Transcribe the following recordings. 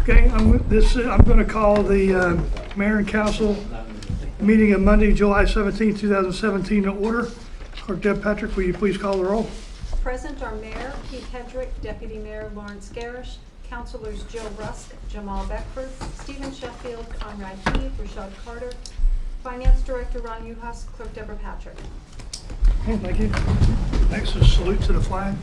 Okay, I'm going to call the Mayor and Council meeting of Monday, July 17, 2017 to order. Clerk Deb Patrick, will you please call the roll? Present are Mayor Pete Hedrick, Deputy Mayor Lawrence Garish, Councilors Joe Rusk, Jamal Beckford, Stephen Sheffield, Conrad Heath, Rashad Carter, Finance Director Ron Uhas, Clerk Deborah Patrick. Okay, thank you. Next is salute to the flag.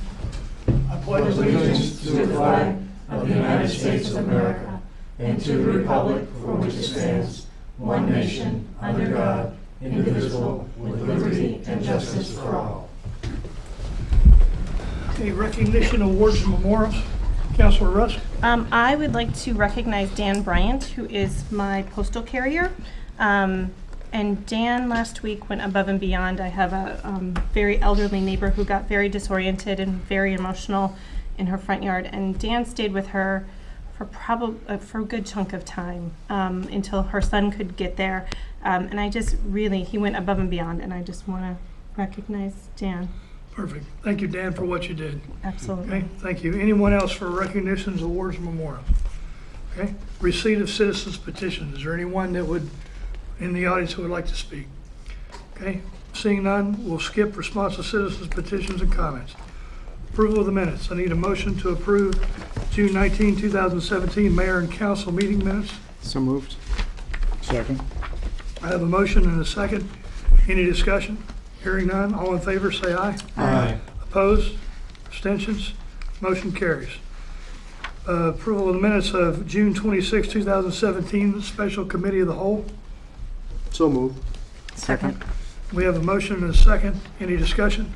I pledge allegiance to the flag of the United States of America and to the republic for which it stands, one nation, under God, indivisible, with liberty and justice for all. Okay, recognition awards and memorials. Councilor Rusk. I would like to recognize Dan Bryant, who is my postal carrier. And Dan last week went above and beyond. I have a very elderly neighbor who got very disoriented and very emotional in her front yard. And Dan stayed with her for a good chunk of time until her son could get there. And I just really, he went above and beyond. And I just want to recognize Dan. Perfect. Thank you, Dan, for what you did. Absolutely. Okay, thank you. Anyone else for recognitions, awards, and memorials? Okay. Receipt of citizens' petitions. Is there anyone that would, in the audience, who would like to speak? Okay. Seeing none, we'll skip response to citizens' petitions and comments. Approval of the minutes. I need a motion to approve June 19, 2017 Mayor and Council meeting minutes. So moved. Second. I have a motion and a second. Any discussion? Hearing none, all in favor say aye. Aye. Opposed? Abstentions? Motion carries. Approval of the minutes of June 26, 2017 Special Committee of the Whole. So moved. Second. We have a motion and a second. Any discussion?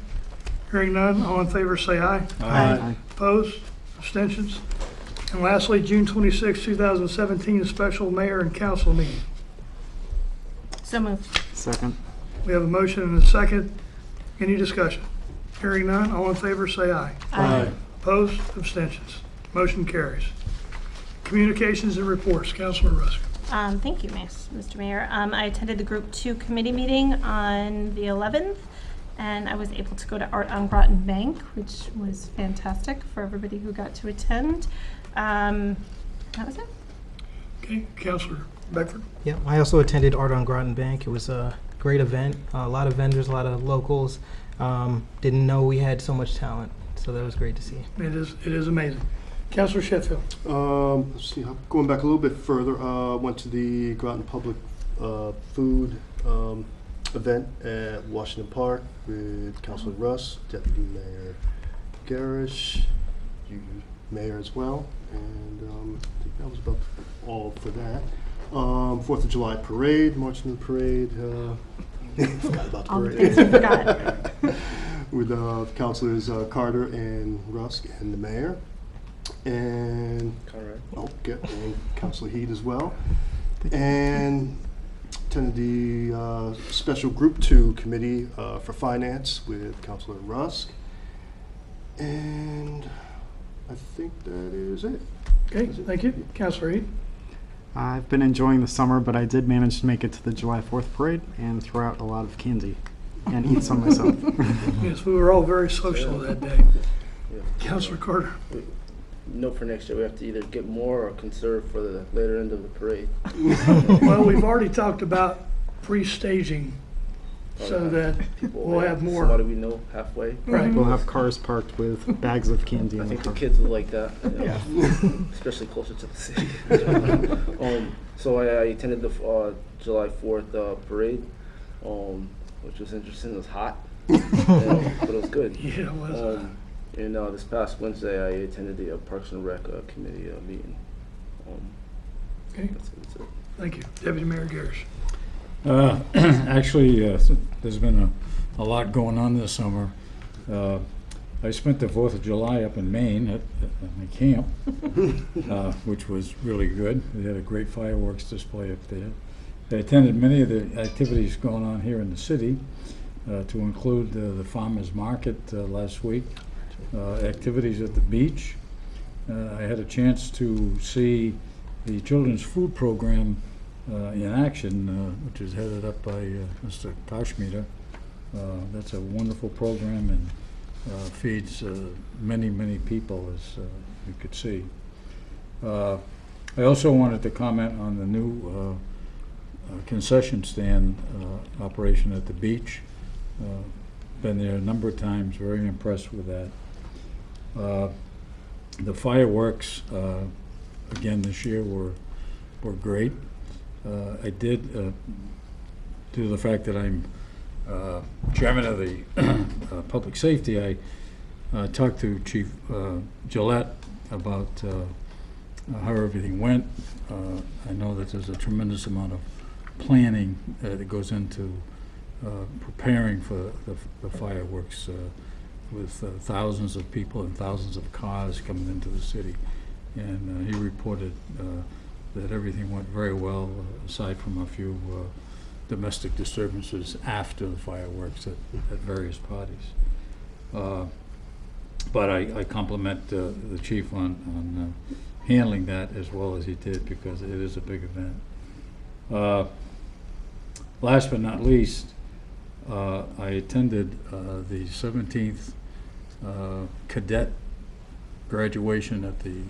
Hearing none, all in favor say aye. Aye. Opposed? Abstentions? And lastly, June 26, 2017 Special Mayor and Council meeting. So moved. Second. We have a motion and a second. Any discussion? Hearing none, all in favor say aye. Aye. Opposed? Abstentions? Motion carries. Communications and reports. Councilor Rusk. Thank you, Mr. Mayor. I attended the Group 2 committee meeting on the 11th, and I was able to go to Art on Groton Bank, which was fantastic for everybody who got to attend. That was it. Okay, Councilor Beckford. Yeah, I also attended Art on Groton Bank. It was a great event. A lot of vendors, a lot of locals. Didn't know we had so much talent, so that was great to see. It is amazing. Councilor Sheffield. Let's see, going back a little bit further, went to the Groton Public Food event at Washington Park with Councilor Russ, Deputy Mayor Garish, you Mayor as well, and I think that was about all for that. 4th of July parade, marching in the parade. Forgot about the All the parade. things we forgot. With Councilors Carter and Rusk and the Mayor. And and Councilor Heed as well. And attended the special Group 2 committee for finance with Councilor Rusk. And I think that is it. Okay, thank you. Councilor Heed. I've been enjoying the summer, but I did manage to make it to the July 4th parade and throw out a lot of candy and eat some myself. Yes, we were all very social that day. Yeah. Councilor Carter. Note for next year, we have to either get more or conserve for the later end of the parade. Well, we've already talked about pre-staging so that we'll have more. Somebody we know halfway. Right. We'll have cars parked with bags of candy I in the think the car. kids will like that, especially closer to the city. So I attended the July 4th parade, which was interesting. It was hot, but it was good. Yeah, it was. And this past Wednesday, I attended the Parks and Rec committee meeting. Okay, That's it. thank you. Deputy Mayor Garish. Actually, there's been a lot going on this summer. I spent the 4th of July up in Maine at my camp, which was really good. They had a great fireworks display up there. I attended many of the activities going on here in the city, to include the farmers market last week, activities at the beach. I had a chance to see the children's food program in action, which is headed up by Mr. Tauschmieder. That's a wonderful program and feeds many people, as you could see. I also wanted to comment on the new concession stand operation at the beach. Been there a number of times, very impressed with that. The fireworks, again this year, were great. I did, due to the fact that I'm chairman of the public safety, I talked to Chief Gillette about how everything went. I know that there's a tremendous amount of planning that goes into preparing for the fireworks with thousands of people and thousands of cars coming into the city. And he reported that everything went very well, aside from a few domestic disturbances after the fireworks at various parties. But I compliment the chief on handling that as well as he did, because it is a big event. Last but not least, I attended the 17th cadet graduation at the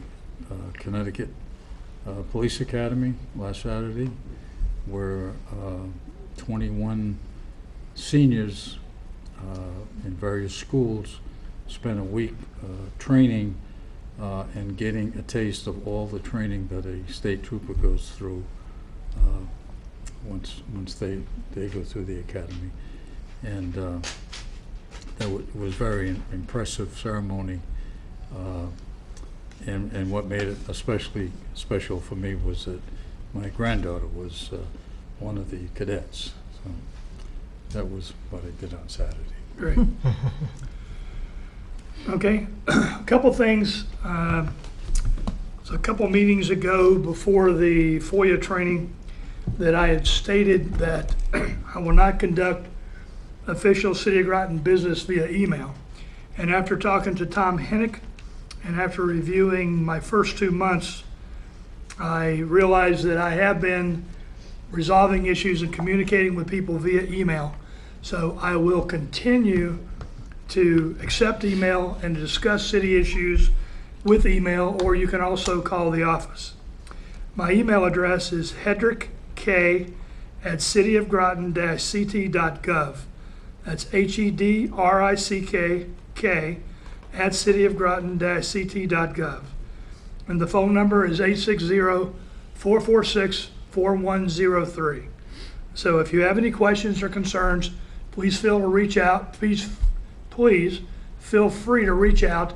Connecticut Police Academy last Saturday, where 21 seniors in various schools spent a week training and getting a taste of all the training that a state trooper goes through once they go through the academy. And that was very impressive ceremony. And what made it especially special for me was that my granddaughter was one of the cadets. So that was what I did on Saturday. Great. Okay, a couple things. So a couple meetings ago, before the FOIA training, that I had stated that I will not conduct official City of Groton business via email. And after talking to Tom Hennick and after reviewing my first 2 months, I realized that I have been resolving issues and communicating with people via email. So I will continue to accept email and discuss city issues with email, or you can also call the office. My email address is hedrick@cityofgroton-ct.gov. That's HEDRICK at cityofgroton-ct.gov. And the phone number is 860-446-4103. So if you have any questions or concerns, please feel free to reach out,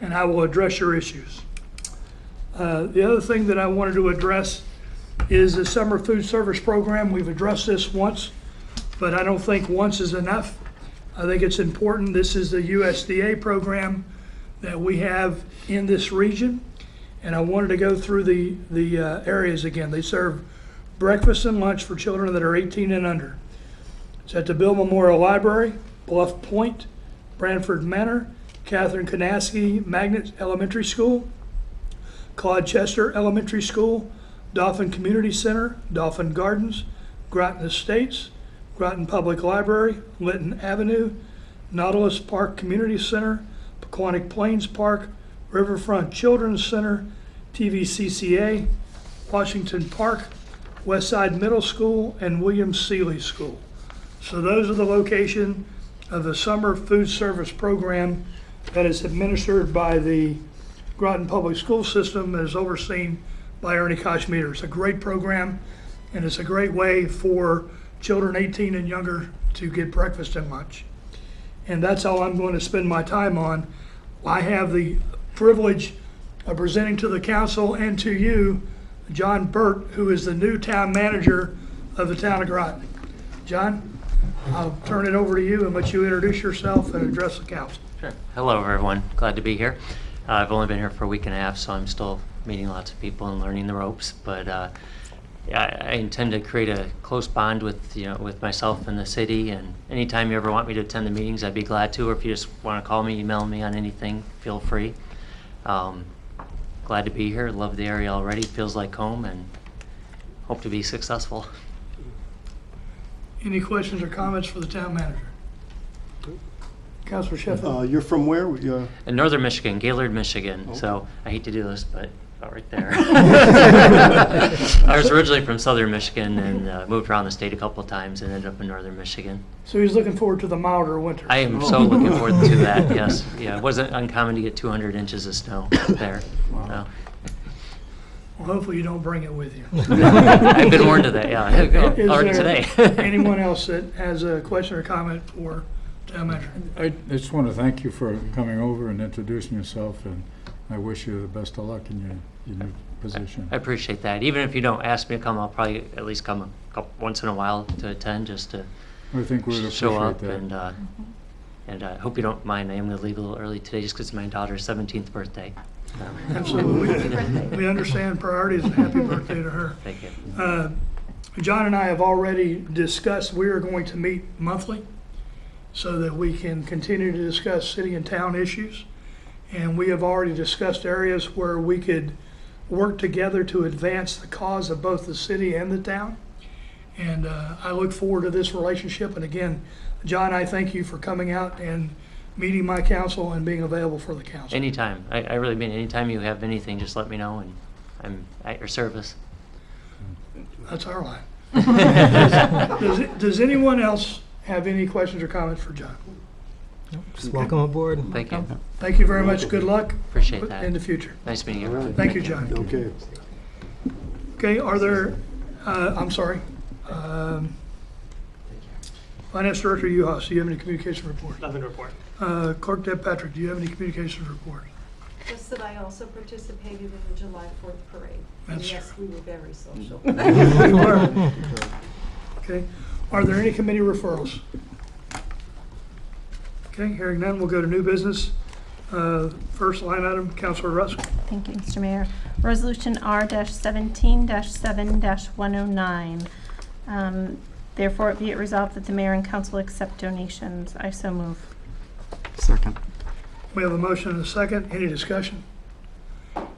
and I will address your issues. The other thing that I wanted to address is the summer food service program. We've addressed this once, but I don't think once is enough. I think it's important. This is the USDA program that we have in this region, and I wanted to go through the areas again. They serve breakfast and lunch for children that are 18 and under. It's at the Bill Memorial Library, Bluff Point, Branford Manor, Catherine Kanaski Magnet Elementary School, Claude Chester Elementary School, Dauphin Community Center, Dauphin Gardens, Groton Estates, Groton Public Library, Linton Avenue, Nautilus Park Community Center, Pequannock Plains Park, Riverfront Children's Center, TVCCA, Washington Park, Westside Middle School, and William Seeley School. So those are the location of the summer food service program that is administered by the Groton Public School System and is overseen by Ernie Koshmeter. It's a great program, and it's a great way for children 18 and younger to get breakfast and lunch. And that's all I'm going to spend my time on. I have the privilege of presenting to the council and to you John Burt, who is the new town manager of the town of Groton. John, I'll turn it over to you and let you introduce yourself and address the council. Sure. Hello, everyone. Glad to be here. I've only been here for a week and a half, so I'm still meeting lots of people and learning the ropes. But I intend to create a close bond with with myself and the city. And anytime you ever want me to attend the meetings, I'd be glad to. Or if you just want to call me, email me on anything, feel free. Glad to be here. Love the area already. Feels like home, and hope to be successful. Any questions or comments for the town manager? Councilor Sheffield. You're from where? In northern Michigan, Gaylord, Michigan. Okay. So I hate to do this, but about right there. I was originally from southern Michigan and moved around the state a couple of times and ended up in northern Michigan. So he's looking forward to the milder winter. I am so looking forward to that, yes. Yeah, it wasn't uncommon to get 200 inches of snow there. So. Well, hopefully you don't bring it with you. I've been warned of that, yeah. Is Already there today. anyone else that has a question or comment for town manager? I just want to thank you for coming over and introducing yourself, and I wish you the best of luck in your new position. I appreciate that. Even if you don't ask me to come, I'll probably at least come once in a while to attend, just to I think we would show appreciate up. that. And I hope you don't mind. I am going to leave a little early today just because it's my daughter's 17th birthday. Absolutely. We understand priorities, and happy birthday to her. Thank you. John and I have already discussed we are going to meet monthly so that we can continue to discuss city and town issues. And we have already discussed areas where we could work together to advance the cause of both the city and the town. And I look forward to this relationship. And again, John, I thank you for coming out and meeting my council and being available for the council. Anytime. I really mean anytime you have anything, just let me know, and I'm at your service. That's our line. Does anyone else have any questions or comments for John? Just welcome aboard. Thank you. Thank you very much. Good luck Appreciate that. in the future. Nice meeting you. Thank you, John. Okay. Okay, are there, I'm sorry. Finance Director Uhas, do you have any communication reports? Nothing to report. Clerk Deb Patrick, do you have any communication reports? Just that I also participated in the July 4th parade. And That's yes, we were very social. Okay, are there any committee referrals? Okay, hearing none, we'll go to new business. First line item, Councilor Rusk. Thank you, Mr. Mayor. Resolution R-17-7-109. Therefore, it be it resolved that the mayor and council accept donations. I so move. Second. We have a motion and a second. Any discussion?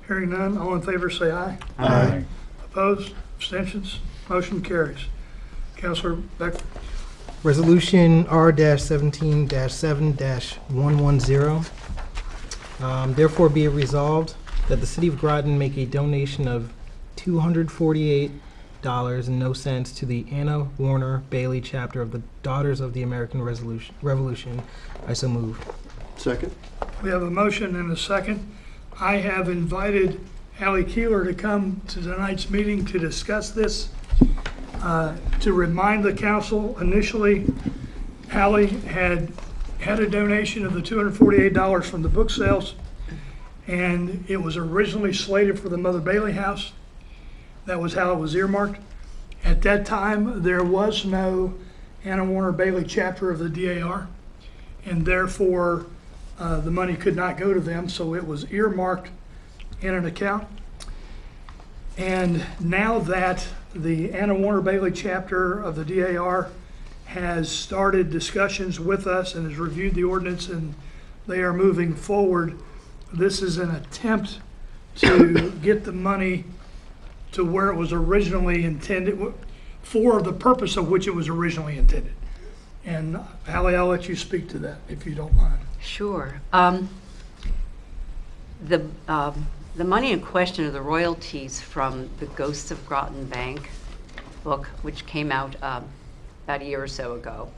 Hearing none, all in favor say aye. Aye. Opposed? Abstentions? Motion carries. Councilor Beck. Resolution R-17-7-110. Therefore be it resolved that the city of Groton make a donation of $248.00 to the Anna Warner Bailey chapter of the Daughters of the American Revolution. I so move. Second. We have a motion and a second. I have invited Hallie Keeler to come to tonight's meeting to discuss this. To remind the council, initially, Hallie had a donation of the $248 from the book sales, and it was originally slated for the Mother Bailey House. That was how it was earmarked. At that time, there was no Anna Warner Bailey chapter of the DAR, and therefore the money could not go to them, so it was earmarked in an account. And now that the Anna Warner Bailey chapter of the DAR has started discussions with us and has reviewed the ordinance and they are moving forward, this is an attempt to get the money to where it was originally intended, for the purpose of which it was originally intended. And Hallie, I'll let you speak to that if you don't mind. Sure. The money in question are the royalties from the Ghosts of Groton Bank book, which came out about a year or so ago.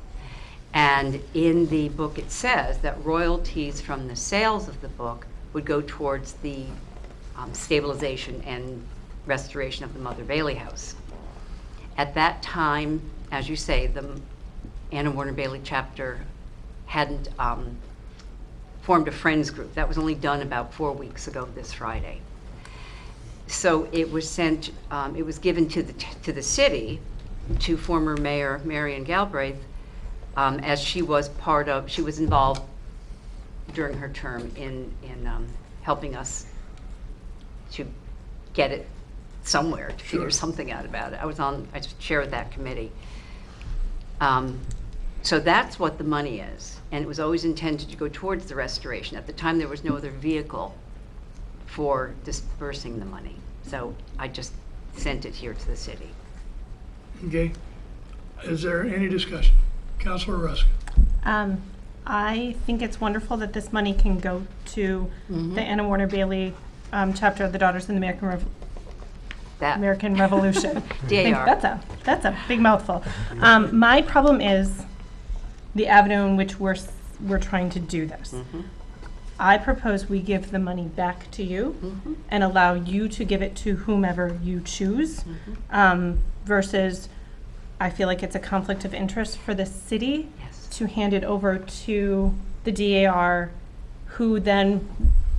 And in the book it says that royalties from the sales of the book would go towards the stabilization and restoration of the Mother Bailey House. At that time, as you say, the Anna Warner Bailey chapter hadn't formed a friends group. That was only done about 4 weeks ago this Friday. So it was sent, it was given to the city, to former Mayor Marion Galbraith, as she was involved during her term in helping us to get it somewhere, to figure something out about it. I was chaired that committee. So that's what the money is, and it was always intended to go towards the restoration. At the time, there was no other vehicle for dispersing the money, so I just sent it here to the city. Okay. Is there any discussion? Councilor Rusk. I think it's wonderful that this money can go to the Anna Warner Bailey chapter of the Daughters in the That. American Revolution. DAR. That's a big mouthful. My problem is the avenue in which we're trying to do this. I propose we give the money back to you and allow you to give it to whomever you choose, versus I feel like it's a conflict of interest for the city to hand it over to the DAR, who then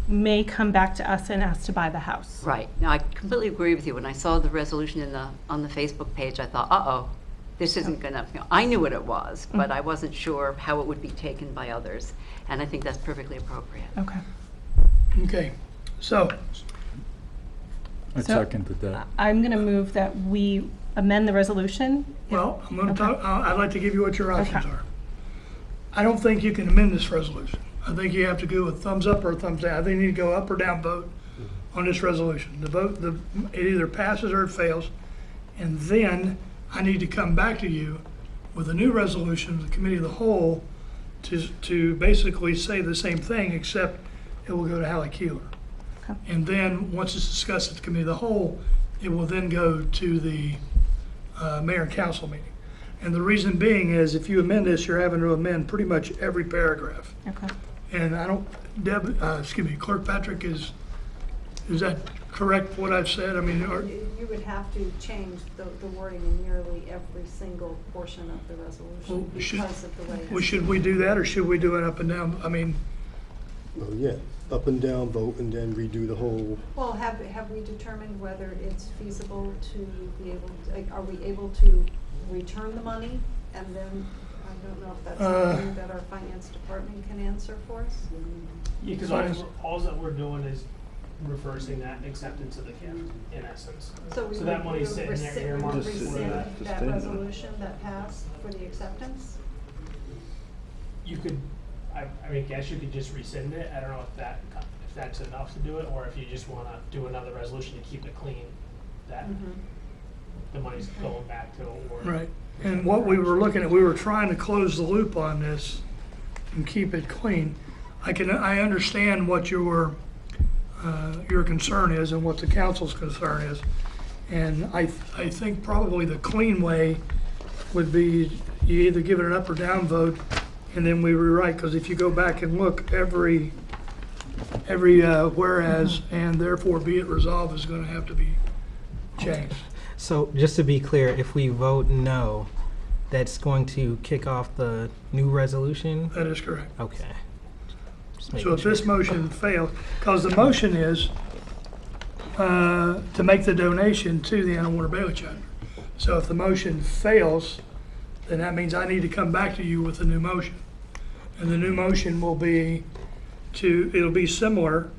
may come back to us and ask to buy the house. Right. Now, I completely agree with you. When I saw the resolution on the Facebook page, I thought, uh-oh, this isn't going to, I knew what it was, but I wasn't sure how it would be taken by others. And I think that's perfectly appropriate. Okay. Okay, so, I seconded that. I'm going to move that we amend the resolution. well, I'm gonna Okay. talk, I'd like to give you what your options Okay. are. I don't think you can amend this resolution. I think you have to go with thumbs up or thumbs down. I think you need to go up or down vote on this resolution. It either passes or it fails. And then I need to come back to you with a new resolution, the committee of the whole, to basically say the same thing, except it will go to Hallie Keeler. Okay. And then, once it's discussed at the committee of the whole, it will then go to the mayor and council meeting. And the reason being is, if you amend this, you're having to amend pretty much every paragraph. Okay. And I don't, Clerk Patrick, is that correct, what I've said? I mean, You would have to change the wording in nearly every single portion of the resolution because of the way it's. should we do that, or should we do it up and down? I mean, Oh, yeah, up and down vote and then redo the whole, Well, have we determined whether it's feasible to be able, are we able to return the money? And then, I don't know if that's something that our finance department can answer for us? Yeah, because all that we're doing is reversing that acceptance of the gift, in essence. So we that money's sitting there rescind earmarked for that. that resolution that passed for the acceptance? You could, I mean, guess you could just rescind it. I don't know if that's enough to do it, or if you just want to do another resolution to keep it clean, that the money's going back to or. right. And what we were looking at, we were trying to close the loop on this and keep it clean. I understand what your concern is and what the council's concern is. And I think probably the clean way would be you either give it an up or down vote and then we rewrite, because if you go back and look, every whereas and therefore be it resolved is going to have to be changed. So just to be clear, if we vote no, that's going to kick off the new resolution? That is correct. Okay. Just So making if sure. this motion fails, because the motion is to make the donation to the Anna Warner Bailey chapter. So if the motion fails, then that means I need to come back to you with a new motion. And the new motion will be it'll be similar,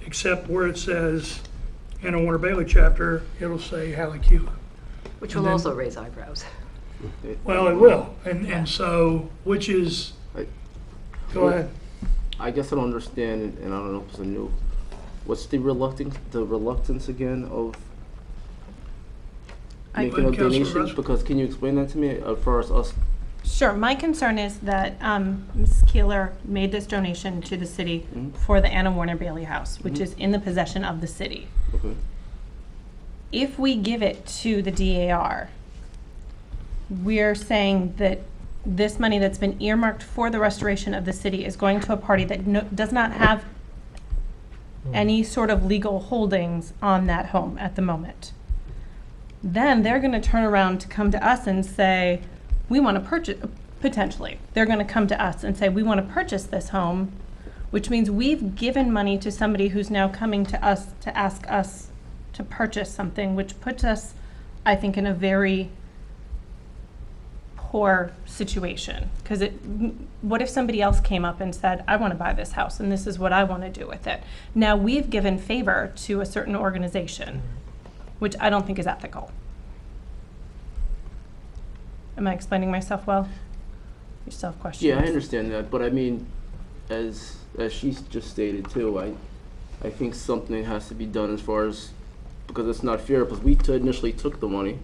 except where it says Anna Warner Bailey chapter, it'll say Hallie Keeler. Which And will then- also raise eyebrows. Well, it will, and so, which is, go ahead. I guess I don't understand, and I don't know if it's a new. What's the reluctance again of making a Councilor donation? Russ? Because can you explain that to me as far as us? Sure. My concern is that Ms. Keeler made this donation to the city for the Anna Warner Bailey House, which is in the possession of the city. Okay. If we give it to the DAR, we're saying that this money that's been earmarked for the restoration of the city is going to a party that does not have any sort of legal holdings on that home at the moment. Then they're going to turn around to come to us and say, we want to purchase, potentially, they're going to come to us and say, we want to purchase this home, which means we've given money to somebody who's now coming to us to ask us to purchase something, which puts us, I think, in a very poor situation. Because what if somebody else came up and said, I want to buy this house and this is what I want to do with it? Now we've given favor to a certain organization, which I don't think is ethical. Am I explaining myself well? You still have questions? Yeah, I understand that, but I mean, as she just stated too, I think something has to be done as far as, because it's not fair, because we initially took the money,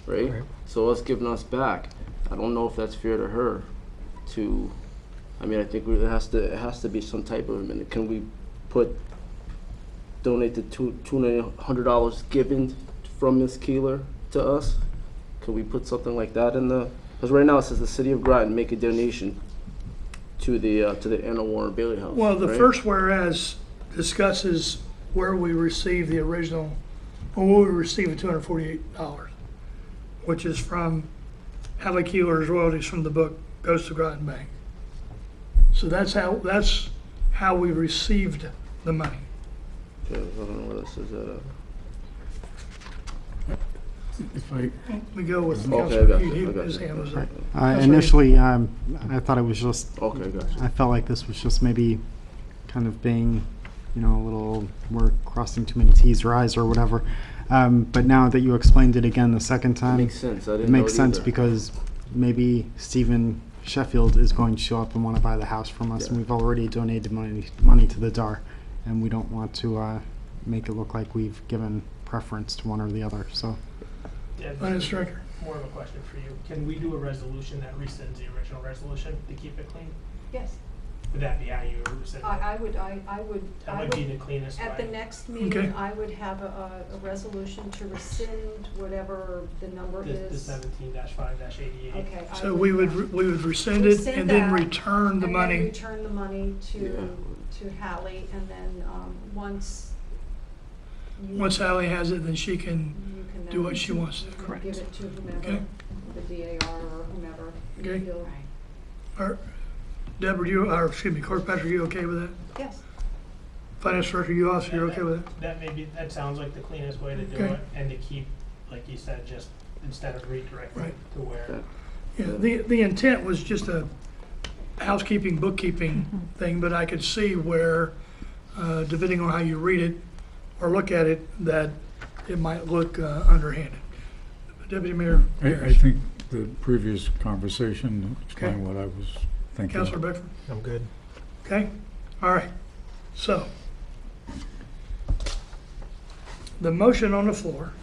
right? Right. So us giving us back, I don't know if that's fair to her. I mean, I think it has to be some type of amendment. Can we put donate the $200 given from Ms. Keeler to us? Could we put something like that in the, because right now it says the city of Groton make a donation to the Anna Warren Bailey House. Well, the right? first whereas discusses where we received the original, or where we received the $248, which is from Hallie Keeler's royalties from the book Goes to Groton Bank. So that's how we received the money. Okay, I don't know where this is at. If I, We go with Okay, I Councilor got Hughes, you, I got his you. hand was Okay. up. Initially, I thought it was just, Okay, gotcha. I felt like this was just maybe kind of being, a little, we're crossing too many T's or I's or whatever. But now that you explained it again the second time, Makes sense. I didn't it makes know it sense either. because maybe Stephen Sheffield is going to show up and want to buy the house from us, and Yeah. we've already donated money to the DAR, and we don't want to make it look like we've given preference to one or the other. So, Yeah, Finance Director. more of a question for you. Can we do a resolution that rescinds the original resolution to keep it clean? Yes, Would that be how you would rescind it? I would, That might be the cleanest way. at the next Okay. meeting, I would have a resolution to rescind whatever the number The is. 17-5-88. Okay. I So we would rescind it rescind and then that, return the and then money. return the money to Yeah. Hallie, and then, once you. Once Hallie has it, then she can you can do then what she wants to. Give it to whomever, Okay. the DAR or whomever. you Okay. feel- Or, Deborah, Clerk Patrick, you okay with that? Yes. Finance Director, you also, you're okay with that? That sounds like the cleanest way to do Okay. it, and to keep, like you said, just instead of redirecting Right. it to where. Okay. Yeah, the intent was just a housekeeping, bookkeeping thing, but I could see where, depending on how you read it or look at it, that it might look underhanded. Deputy Mayor I Harris. think the previous conversation explained what I was thinking. Councilor Beckford? I'm good. Okay, all right. So, the motion on the floor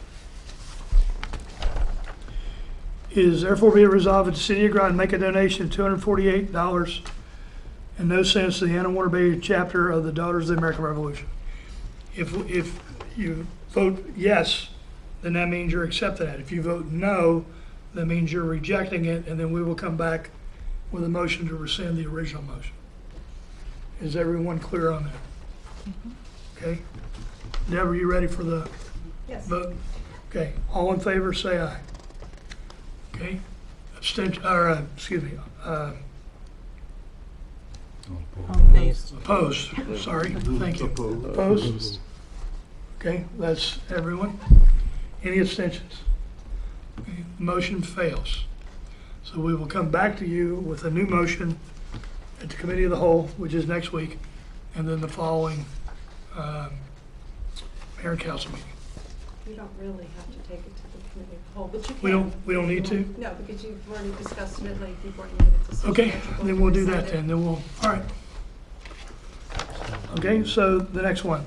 is therefore be it resolved that the city of Groton make a donation of $248 and no cents to the Anna Warner Bay chapter of the Daughters of the American Revolution. If you vote yes, then that means you're accepting it. If you vote no, that means you're rejecting it, and then we will come back with a motion to rescind the original motion. Is everyone clear on that? Okay. Deb, are you ready for the Yes. vote? Okay, all in favor, say aye. Okay, abstention, or, excuse me, opposed, sorry, thank you. Opposed? Okay, that's everyone. Any abstentions? Okay, motion fails. So we will come back to you with a new motion at the Committee of the Whole, which is next week, and then the following Mayor and Council meeting. You don't really have to take it to the committee of the whole, but you can. We don't need to? No, because you've already discussed it at length before you made a decision. Okay, that you're going then to we'll do rescind that it. then we'll, all right. Okay, so the next one.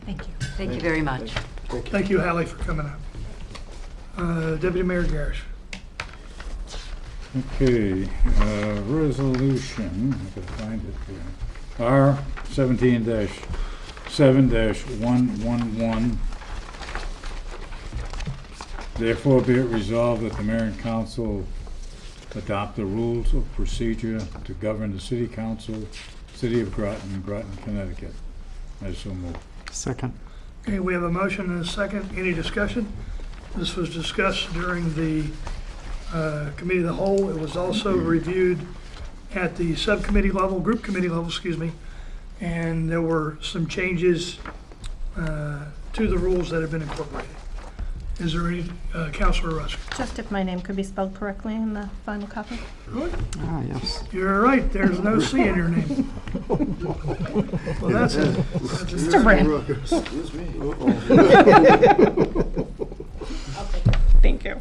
Thank you. Thank you very much. Thank you, Hallie, for coming out. Deputy Mayor Garish. Okay, resolution, I gotta find it here. R 17-7-111. Therefore be it resolved that the mayor and council adopt the rules of procedure to govern the city council, city of Groton, Groton, Connecticut. I so move. second. Okay, we have a motion and a second. Any discussion? This was discussed during the Committee of the Whole. It was also reviewed at the subcommittee level, group committee level, excuse me, and there were some changes to the rules that have been incorporated. Is there any, Councilor Rusk? Just if my name could be spelled correctly in the final copy. Ah, yes. You're right, there's no C in your name. Well, that's it. Mr. Brand. Excuse me. I'll take it. Thank you.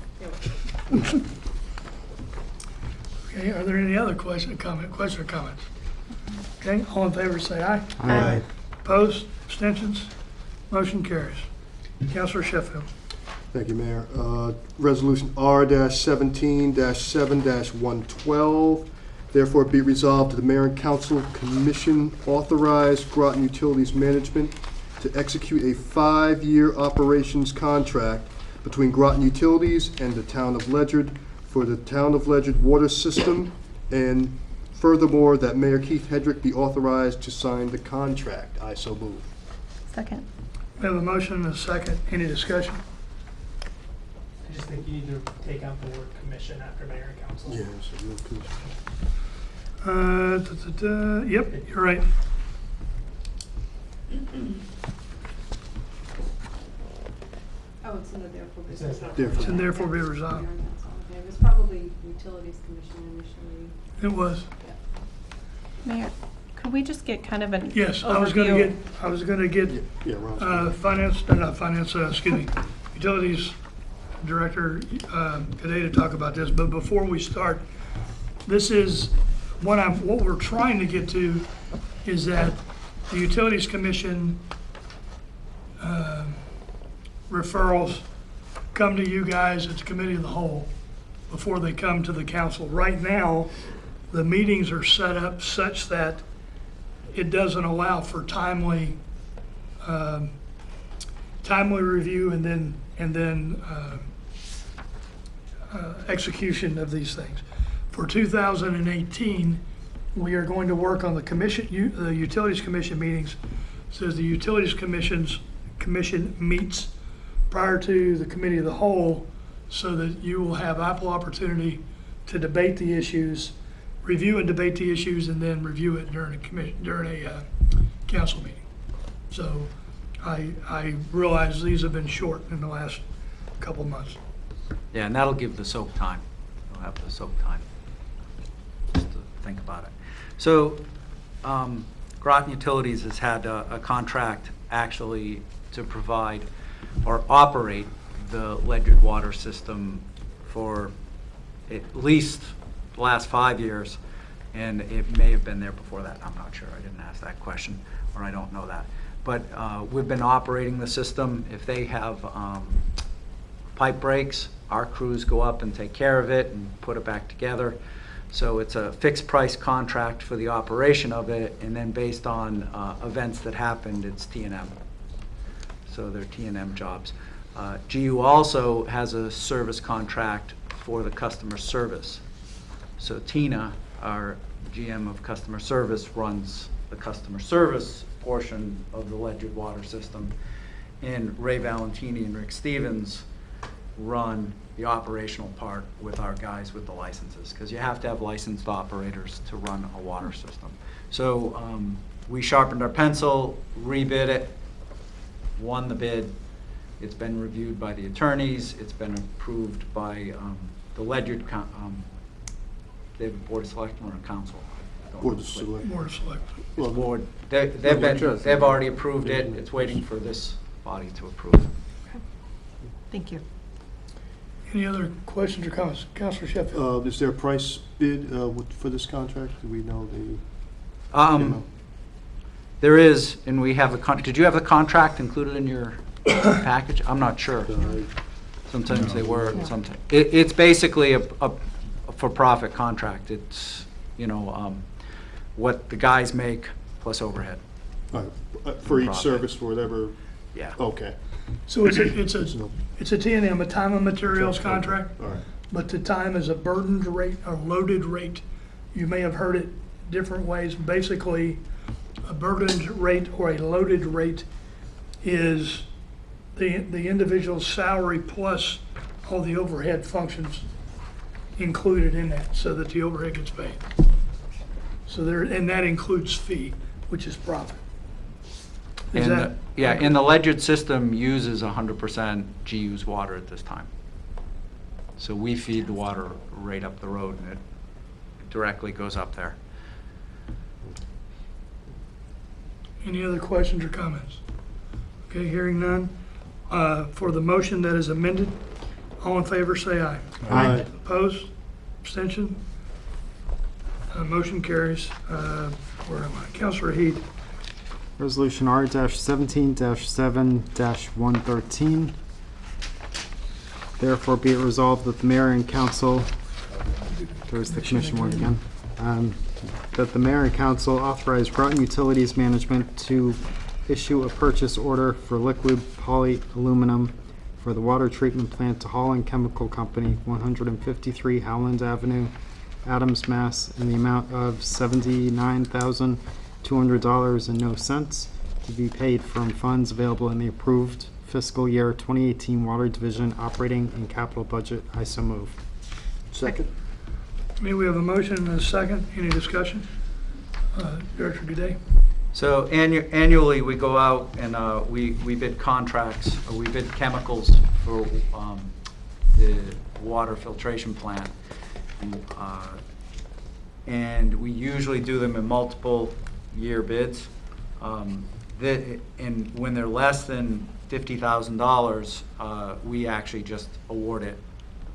Okay, are there any other question or comments? Okay, all in favor say aye. Aye. Opposed, abstentions, motion carries. Councilor Sheffield. Thank you, Mayor. Resolution R-17-7-112. Therefore, be resolved to the Mayor and Council Commission authorize Groton Utilities Management to execute a 5-year operations contract between Groton Utilities and the Town of Ledyard for the Town of Ledyard water system, and furthermore, that Mayor Keith Hedrick be authorized to sign the contract. I so move. Second. We have a motion and a second. Any discussion? I just think you need to take out the word commission after mayor and council. Yeah, so no commission. Yep, you're right. Oh, it's in the therefore be It says resolved. therefore. It's in therefore be resolved. Okay, it was probably utilities commission initially. It was. Mayor, could we just get kind of an Yes, overview? I was gonna get Yeah, Ron's excuse me, Utilities Director today to talk about this, but before we start, this is what we're trying to get to is that the Utilities Commission referrals come to you guys at the Committee of the Whole before they come to the council. Right now, the meetings are set up such that it doesn't allow for timely review and then execution of these things. For 2018, we are going to work on the Utilities Commission meetings. Says the Utilities Commission meets prior to the Committee of the Whole, so that you will have ample opportunity to debate the issues, review and debate the issues, and then review it during a council meeting. So I realize these have been short in the last couple months. Yeah, and that'll give the soak time. We'll have the soak time, just to think about it. So, Groton Utilities has had a contract actually to provide or operate the Ledyard water system for at least the last 5 years, and it may have been there before that. I'm not sure. I didn't ask that question, or I don't know that. But we've been operating the system. If they have pipe breaks, our crews go up and take care of it and put it back together. So it's a fixed price contract for the operation of it, and then based on events that happened, it's T&M. So they're T&M jobs. GU also has a service contract for the customer service. So Tina, our GM of customer service, runs the customer service portion of the Ledyard water system, and Ray Valentini and Rick Stevens run the operational part with our guys with the licenses, because you have to have licensed operators to run a water system. So we sharpened our pencil, rebid it, won the bid. It's been reviewed by the attorneys. It's been approved by the Ledyard, they have a board of selectmen or a council? Board of Select. Board of Select. Well, Board, they've already approved it. It's waiting for this body to approve. Thank you. Any other questions or comments? Councilor Sheffield? Is there a price bid for this contract? Do we know the? There is, and we have a did you have the contract included in your package? I'm not sure. Sometimes they were, and sometimes. It's basically a for-profit contract. It's, you know, what the guys make plus overhead. For each Profit. service, for whatever? Yeah. Okay. So it's a T&M, a time and materials contract, All right. but the time is a burdened rate, a loaded rate. You may have heard it different ways. Basically, a burdened rate or a loaded rate is the individual's salary plus all the overhead functions included in that, so that the overhead gets paid. So and that includes fee, which is profit. Is And that? yeah, and the Ledyard system uses 100% GU's water at this time. So we feed the water right up the road, and it directly goes up there. Any other questions or comments? Okay, hearing none. For the motion that is amended, all in favor say aye. Aye. Opposed? Abstention? Motion carries. Where am I? Councilor Heed. Resolution R-17-7-113. Therefore be it resolved that the mayor and council, there's the commission one again, that the mayor and council authorize Groton Utilities Management to issue a purchase order for liquid polyaluminum for the water treatment plant to Holland Chemical Company, 153 Howland Avenue, Adams, Mass., in the amount of $79,200 and no cents, to be paid from funds available in the approved fiscal year 2018 Water Division operating and capital budget. I so move. Second. May we have a motion and a second? Any discussion? Director Goudet? So annually, we go out and we bid contracts, or we bid chemicals for the water filtration plant. And we usually do them in multiple year bids. And when they're less than $50,000, we actually just award it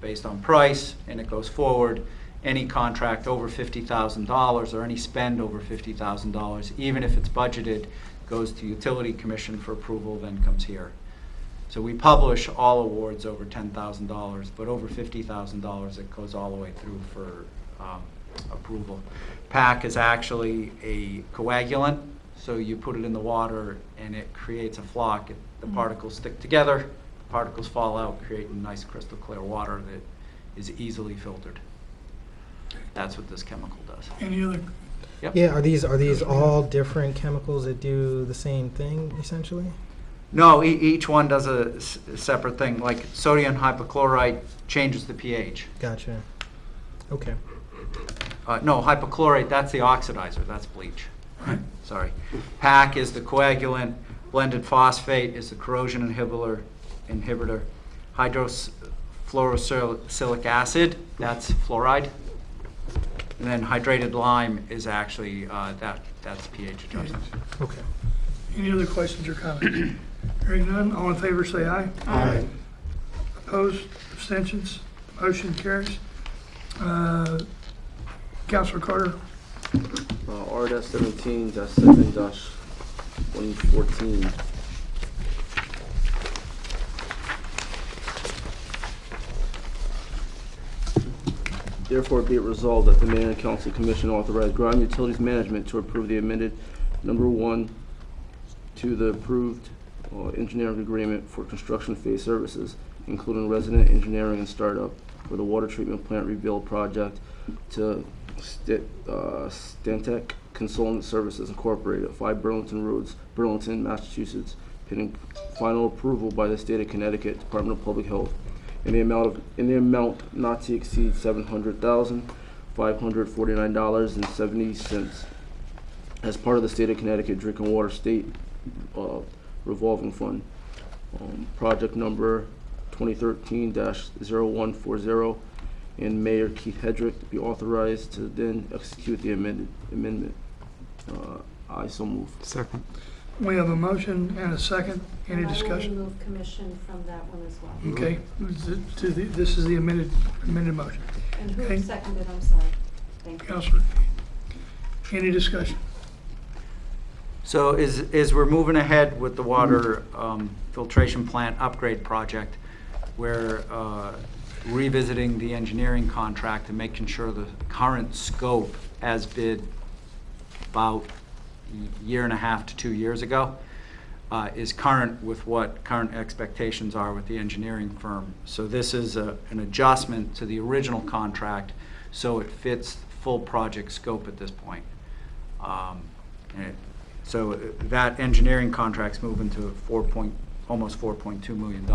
based on price, and it goes forward. Any contract over $50,000 or any spend over $50,000, even if it's budgeted, goes to Utility Commission for approval, then comes here. So we publish all awards over $10,000, but over $50,000, it goes all the way through for approval. PAC is actually a coagulant, so you put it in the water and it creates a flock. The particles stick together, the particles fall out, creating nice crystal clear water that is easily filtered. That's what this chemical does. Any other? Yep. Yeah, are these all different chemicals that do the same thing, essentially? No, each one does a separate thing. Like sodium hypochlorite changes the pH. Gotcha. Okay. No, hypochlorite, that's the oxidizer. That's bleach. Sorry. PAC is the coagulant. Blended phosphate is the corrosion inhibitor. Hydrofluorosilicic acid, that's fluoride. And then hydrated lime is actually, that's pH adjustment. Okay. Any other questions or comments? Hearing none, all in favor say aye. Aye. Opposed, abstentions, motion carries. Councilor Carter? R-17-7-114. Therefore, be it resolved that the Mayor and Council Commission authorize Groton Utilities Management to approve the amended number 1 to the approved engineering agreement for construction phase services, including resident engineering and startup for the water treatment plant rebuild project to Stantec Consultant Services Incorporated, 5 Burlington Roads, Burlington, Massachusetts, pending final approval by the State of Connecticut Department of Public Health, in the amount not to exceed $700,549.70 as part of the State of Connecticut Drinking Water State Revolving Fund. Project number 2013-0140, and Mayor Keith Hedrick be authorized to then execute the amendment. I so move. Second. We have a motion and a second. Any And discussion? I will remove commission from that one as well. Okay, this is the amended motion. And Okay. who seconded, I'm sorry. Thank you. Councilor, any discussion? So as we're moving ahead with the water filtration plant upgrade project, we're revisiting the engineering contract and making sure the current scope as bid about a year and a half to 2 years ago is current with what current expectations are with the engineering firm. So this is an adjustment to the original contract so it fits full project scope at this point. So that engineering contract's moving to almost $4.2 million.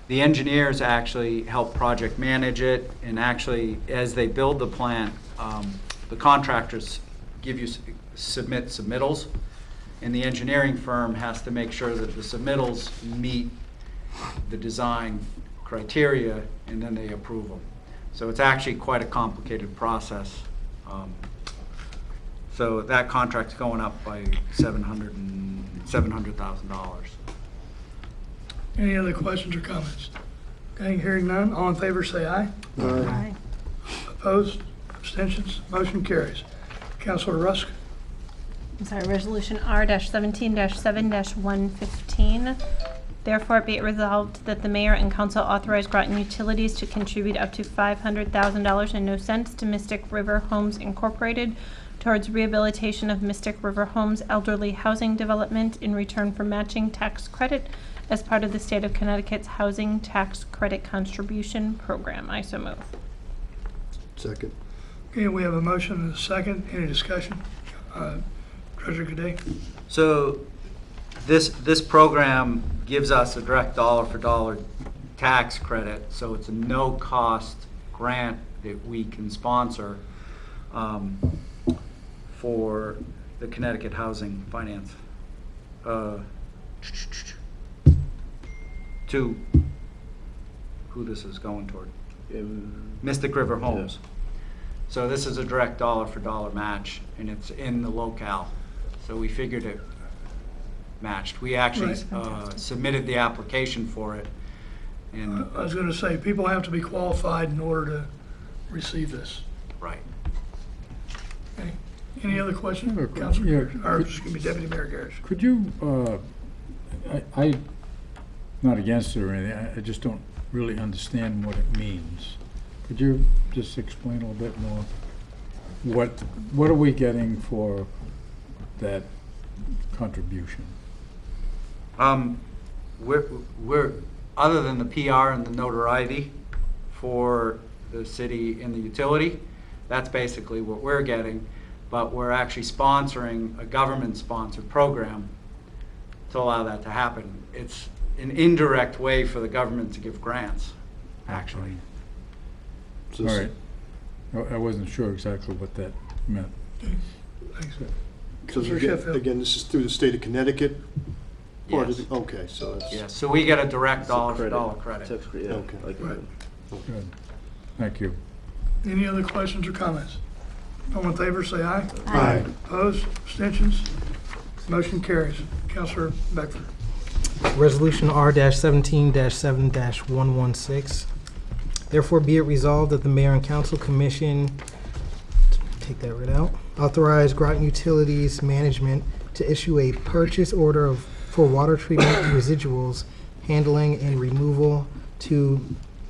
The engineers actually help project manage it, and actually, as they build the plant, the contractors submit submittals, and the engineering firm has to make sure that the submittals meet the design criteria, and then they approve them. So it's actually quite a complicated process. So that contract's going up by $700,000. Any other questions or comments? Okay, hearing none, all in favor say aye. Aye. Opposed, abstentions, motion carries. Councilor Rusk? I'm sorry, Resolution R-17-7-115. Therefore, be it resolved that the mayor and council authorize Groton Utilities to contribute up to $500,000 and no cents to Mystic River Homes Incorporated towards rehabilitation of Mystic River Homes elderly housing development in return for matching tax credit as part of the state of Connecticut's housing tax credit contribution program. I so move. Second. Okay, we have a motion and a second. Any discussion? Treasurer Cadet? So this program gives us a direct dollar-for-dollar tax credit, so it's a no-cost grant that we can sponsor for the Connecticut Housing Finance. To who this is going toward? Mystic River Homes. So this is a direct dollar-for-dollar match, and it's in the locale. So we figured it matched. We actually submitted the application for it. And I was going to say, people have to be qualified in order to receive this. right. Okay. Any other questions? I have a que- Councilor yeah, Garrett, or could- excuse me, Deputy Mayor Garrett. Could you, I'm not against it or anything, I just don't really understand what it means. Could you just explain a little bit more? What are we getting for that contribution? We're other than the PR and the notoriety for the city and the utility, that's basically what we're getting. But we're actually sponsoring a government-sponsored program to allow that to happen. It's an indirect way for the government to give grants, actually. All right. I wasn't sure exactly what that meant. Thanks. So Councilor Sheffield? again, this is through the state of Connecticut? Part of Yes. okay, so that's. Yeah, so we get a direct It's a dollar-for-dollar credit. Tax credit, yeah. Okay. Like, Right. Good. Thank you. Any other questions or comments? All in favor, say aye. Aye. Opposed? Abstentions? Motion carries. Councilor Beckford. Resolution R-17-7-116. Therefore be it resolved that the Mayor and Council Commission, take that right out, authorize Groton Utilities Management to issue a purchase order for water treatment residuals handling and removal to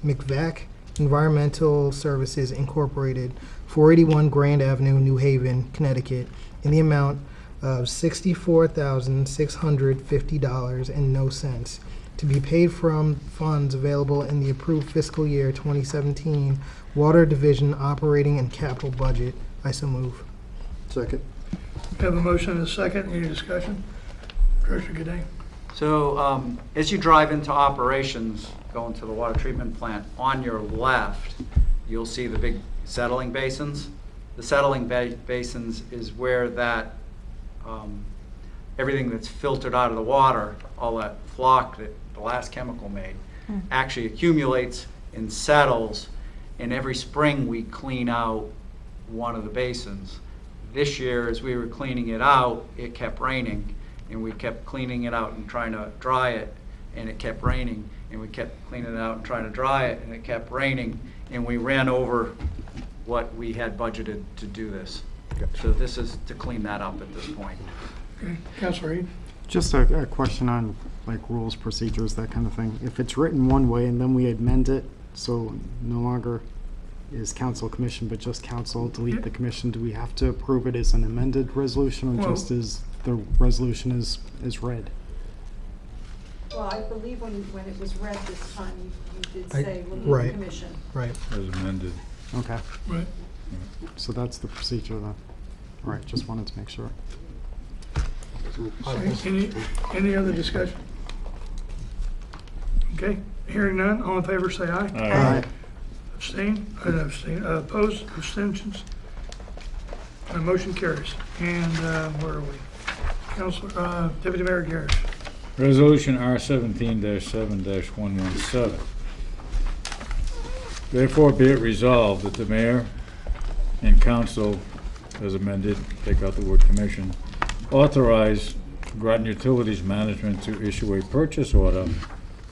McVac Environmental Services Incorporated, 481 Grand Avenue, New Haven, Connecticut, in the amount of $64,650.00 to be paid from funds available in the approved fiscal year 2017 Water Division operating and capital budget. I so move. Second. We have a motion and a second. Any discussion? Treasurer Cadet? So as you drive into operations, going to the water treatment plant, on your left, you'll see the big settling basins. The settling basins is where that everything that's filtered out of the water, all that flock that the last chemical made, actually accumulates and settles, and every spring we clean out one of the basins. This year, as we were cleaning it out, it kept raining, and we kept cleaning it out and trying to dry it, and it kept raining, and we kept cleaning it out and trying to dry it, and it kept raining, and we ran over what we had budgeted to do this. So this is to clean that up at this point. Okay. Councilor Reed? Just a question on like rules, procedures, that kind of thing. If it's written one way and then we amend it, so no longer is council commission, but just council, delete the commission, do we have to approve it as an amended resolution or Well- just as the resolution is read? Well, I believe when it was read this time, you did I- say remove right. the commission. Right. As amended. Okay, Right. so that's the procedure then. All right, just wanted to make sure. Any other discussion? Okay, hearing none, all in favor say aye. Aye. Abstain, opposed, abstentions? Motion carries. And where are we? Councilor, Deputy Mayor Garrett. Resolution R-17-7-117. Therefore be it resolved that the mayor and council, as amended, take out the word commission, authorize Groton Utilities Management to issue a purchase order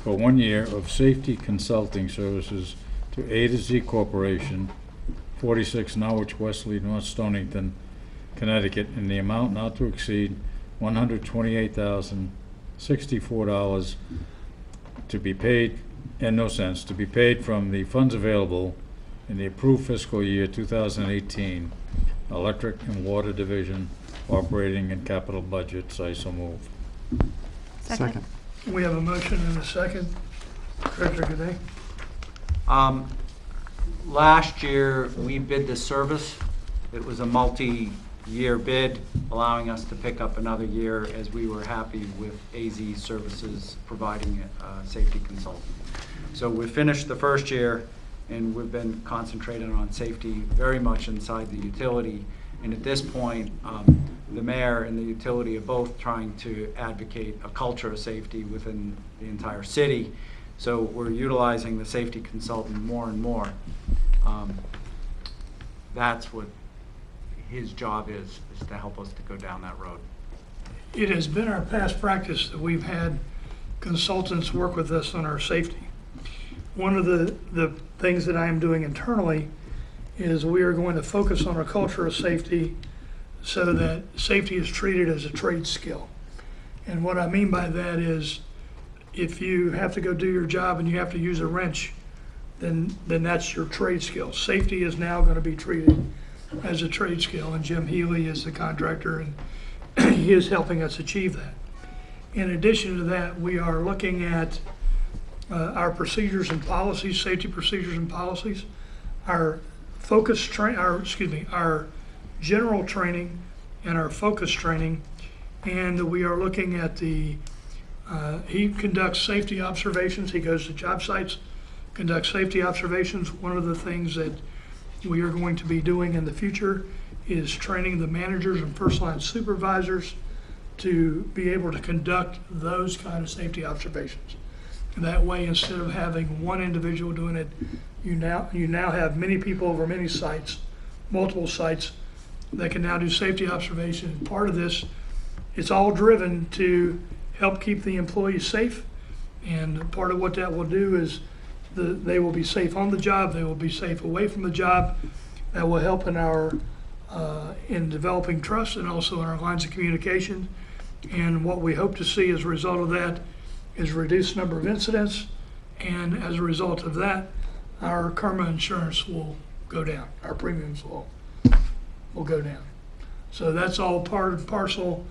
for 1 year of safety consulting services to A to Z Corporation, 46 Norwich Wesley, North Stonington, Connecticut, in the amount not to exceed $128,064 to be paid, and no cents, to be paid from the funds available in the approved fiscal year 2018 Electric and Water Division, operating and capital budgets. I so move. Second. We have a motion and a second. Director Gade? Last year, we bid this service. It was a multi-year bid, allowing us to pick up another year as we were happy with AZ Services providing a safety consultant. So we finished the first year, and we've been concentrating on safety very much inside the utility. And at this point, the mayor and the utility are both trying to advocate a culture of safety within the entire city. So we're utilizing the safety consultant more and more. That's what his job is to help us to go down that road. It has been our past practice that we've had consultants work with us on our safety. One of the things that I am doing internally is we are going to focus on a culture of safety so that safety is treated as a trade skill. And what I mean by that is if you have to go do your job and you have to use a wrench, then that's your trade skill. Safety is now going to be treated as a trade skill, and Jim Healy is the contractor, and he is helping us achieve that. In addition to that, we are looking at our procedures and policies, safety procedures and policies, our our general training and our focus training, and we are looking at he conducts safety observations. He goes to job sites, conducts safety observations. One of the things that we are going to be doing in the future is training the managers and first line supervisors to be able to conduct those kind of safety observations. And that way, instead of having one individual doing it, you now have many people over many sites, multiple sites, that can now do safety observation. And part of this, it's all driven to help keep the employees safe. And part of what that will do is they will be safe on the job, they will be safe away from the job. That will help in in developing trust and also in our lines of communication. And what we hope to see as a result of that is reduced number of incidents, and as a result of that, our karma insurance will go down. Our premiums will go down. So that's all part and parcel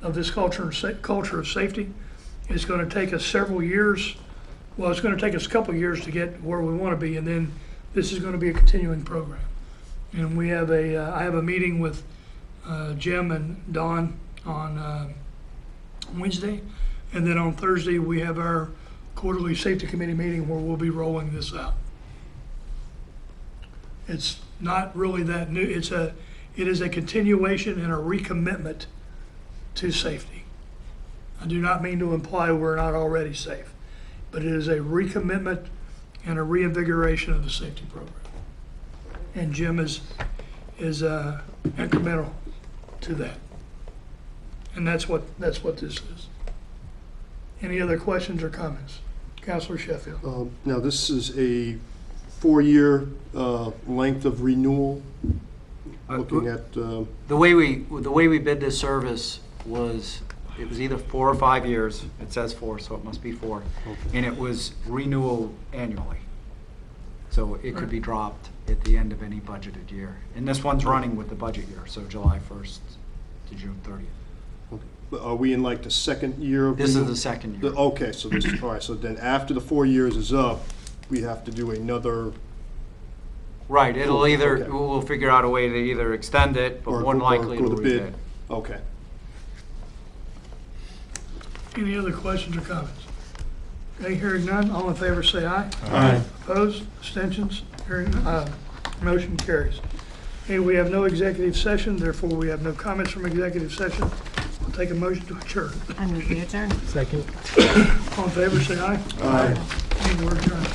of this culture of safety. It's going to take us several years. Well, it's going to take us a couple of years to get where we want to be, and then this is going to be a continuing program. And we have I have a meeting with Jim and Don on Wednesday, and then on Thursday we have our quarterly safety committee meeting where we'll be rolling this out. It's not really that new. It is a continuation and a recommitment to safety. I do not mean to imply we're not already safe, but it is a recommitment and a reinvigoration of the safety program. And Jim is incremental to that. And that's what this is. Any other questions or comments? Councilor Sheffield. Now, this is a 4-year length of renewal. Looking at the way we bid this service was it was either 4 or 5 years. It says 4, so it must be 4, and it was renewal annually. So it could be dropped at the end of any budgeted year. And this one's running with the budget year, so July 1st to June 30th. But are we in like the second year of This renewal? is the second year. Okay, so this is all right. So then after the 4 years is up, we have to do another. Right, it'll either, Okay. we'll figure out a way to either extend it, but more than likely go it'll to rebid. Okay. Any other questions or comments? Okay, hearing none, all in favor say aye. Aye. Opposed, abstentions, motion carries. Okay, we have no executive session, therefore we have no comments from executive session. I'll take a motion to adjourn. I'm going to adjourn. Second. All in favor say aye. Aye. Any word adjourned.